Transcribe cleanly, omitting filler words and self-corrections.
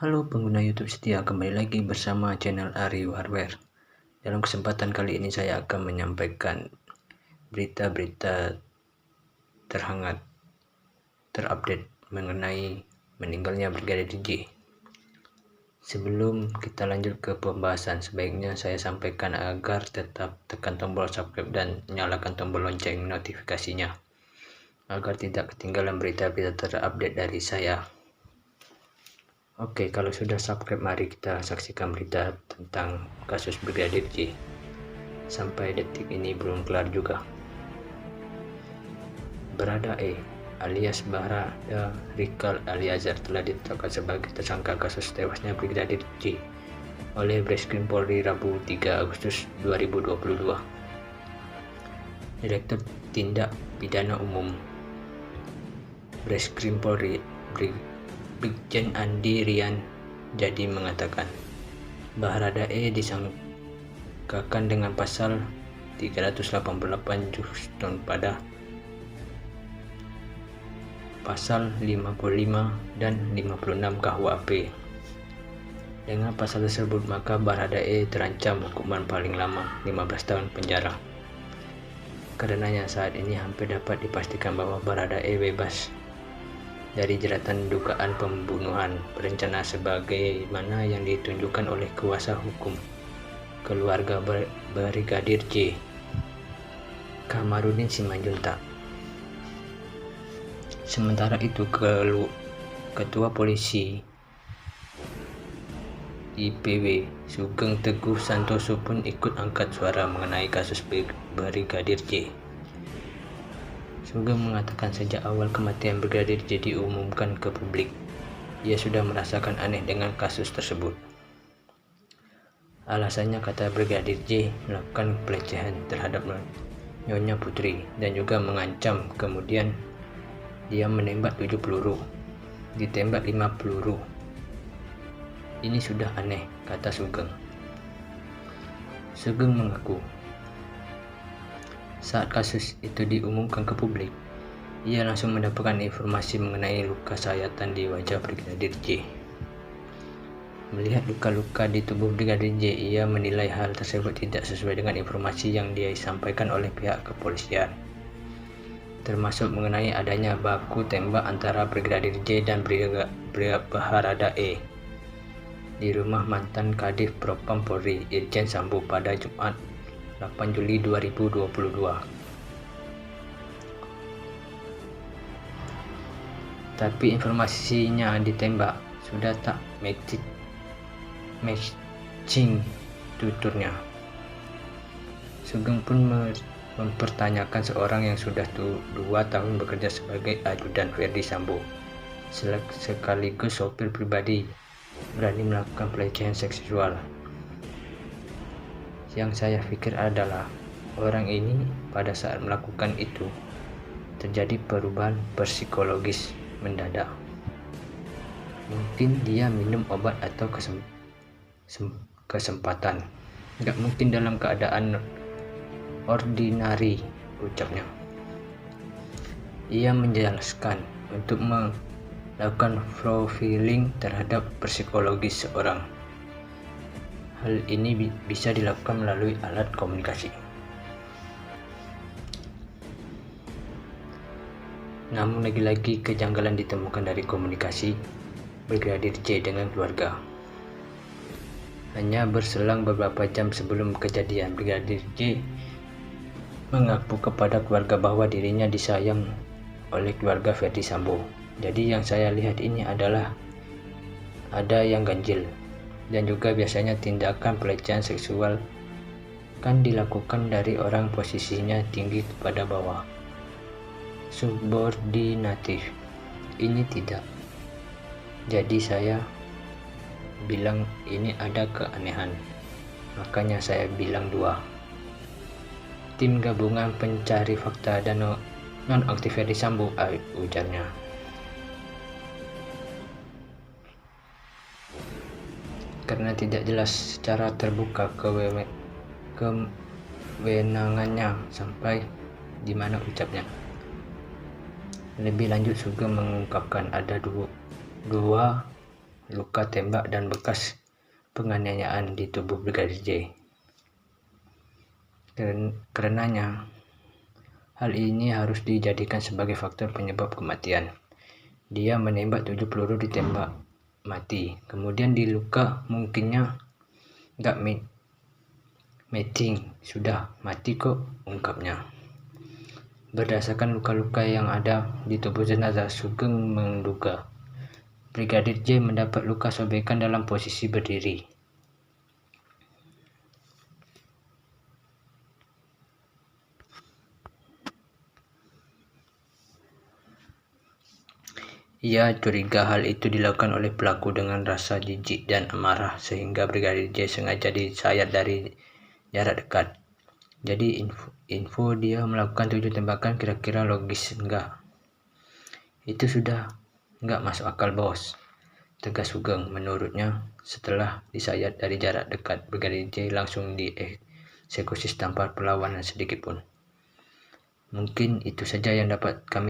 Halo pengguna YouTube setia, kembali lagi bersama channel Aryu Hardware. Dalam kesempatan kali ini saya akan menyampaikan berita-berita terhangat, terupdate mengenai meninggalnya Brigadir J. Sebelum kita lanjut ke pembahasan, sebaiknya saya sampaikan agar tetap tekan tombol subscribe dan nyalakan tombol lonceng notifikasinya, agar tidak ketinggalan berita-berita terupdate dari saya. Oke, kalau sudah subscribe, mari kita saksikan berita tentang kasus Brigadir J. Sampai detik ini belum kelar juga. Baradae alias Barada Rikal Eliezer telah ditetapkan sebagai tersangka kasus tewasnya Brigadir J oleh Bareskrim Polri Rabu 3 Agustus 2022. Direktur Tindak Pidana Umum Bareskrim Polri Brigjen Andi Rian Jadi mengatakan Baradae disangkakan dengan pasal 388 Juston pada pasal 55 dan 56 KUHP. Dengan pasal tersebut maka Baradae terancam hukuman paling lama 15 tahun penjara. Karenanya saat ini hampir dapat dipastikan bahwa Baradae bebas dari jeratan dugaan pembunuhan berencana sebagaimana yang ditunjukkan oleh kuasa hukum keluarga Brigadir J, Kamarudin Simanjuntak. Sementara itu, Ketua Polisi IPB Sugeng Teguh Santoso pun ikut angkat suara mengenai kasus Brigadir J. Sugeng mengatakan sejak awal kematian Brigadir J diumumkan ke publik, ia sudah merasakan aneh dengan kasus tersebut. Alasannya, kata Brigadir J, melakukan pelecehan terhadap Nyonya Putri dan juga mengancam. Kemudian dia menembak 7 peluru, ditembak 5 peluru. Ini sudah aneh, kata Sugeng. Sugeng mengaku saat kasus itu diumumkan ke publik, ia langsung mendapatkan informasi mengenai luka sayatan di wajah Brigadir J. Melihat luka-luka di tubuh Brigadir J, ia menilai hal tersebut tidak sesuai dengan informasi yang disampaikan oleh pihak kepolisian, termasuk mengenai adanya baku tembak antara Brigadir J dan Baradae di rumah mantan Kadif Propam Polri Irjen Sambo pada Jumat 8 Juli 2022. Tapi informasinya ditembak sudah tak matching tuturnya. Sugeng pun mempertanyakan seorang yang sudah 2 tahun bekerja sebagai ajudan Verdi Sambo sekaligus sopir pribadi berani melakukan pelecehan seksual. Yang saya pikir adalah orang ini pada saat melakukan itu terjadi perubahan psikologis mendadak. Mungkin dia minum obat atau kesempatan. Gak mungkin dalam keadaan ordinari, ucapnya. Ia menjelaskan untuk melakukan profiling terhadap psikologis seorang. Hal ini bisa dilakukan melalui alat komunikasi. Namun lagi-lagi kejanggalan ditemukan dari komunikasi Brigadir J dengan keluarga. Hanya berselang beberapa jam sebelum kejadian, Brigadir J mengaku kepada keluarga bahwa dirinya disayang oleh keluarga Verdi Sambo. Jadi yang saya lihat ini adalah ada yang ganjil. Dan juga biasanya tindakan pelecehan seksual kan dilakukan dari orang posisinya tinggi kepada bawah, subordinatif. Ini tidak. Jadi saya bilang ini ada keanehan. Makanya saya bilang 2. Tim gabungan pencari fakta dan non-aktif Verdi Sambo, ujarnya. Karena tidak jelas secara terbuka kewenangannya sampai di mana, ucapnya. Lebih lanjut, Sugeng mengungkapkan ada dua luka tembak dan bekas penganiayaan di tubuh Brigadir J. Karenanya, hal ini harus dijadikan sebagai faktor penyebab kematian. Dia menembak 7 peluru ditembak mati, kemudian di luka mungkinnya nggak matching, sudah mati kok, ungkapnya. Berdasarkan luka-luka yang ada di tubuh jenazah, Sugeng menduga Brigadir J mendapat luka sobekan dalam posisi berdiri. Ia curiga hal itu dilakukan oleh pelaku dengan rasa jijik dan amarah, sehingga Brigadir J sengaja disayat dari jarak dekat. Jadi info dia melakukan 7 tembakan kira-kira logis enggak? Itu sudah enggak masuk akal, bos, tegas Sugeng. Menurutnya, setelah disayat dari jarak dekat, Brigadir J langsung dieksekusi tanpa perlawanan sedikit pun. Mungkin itu saja yang dapat kami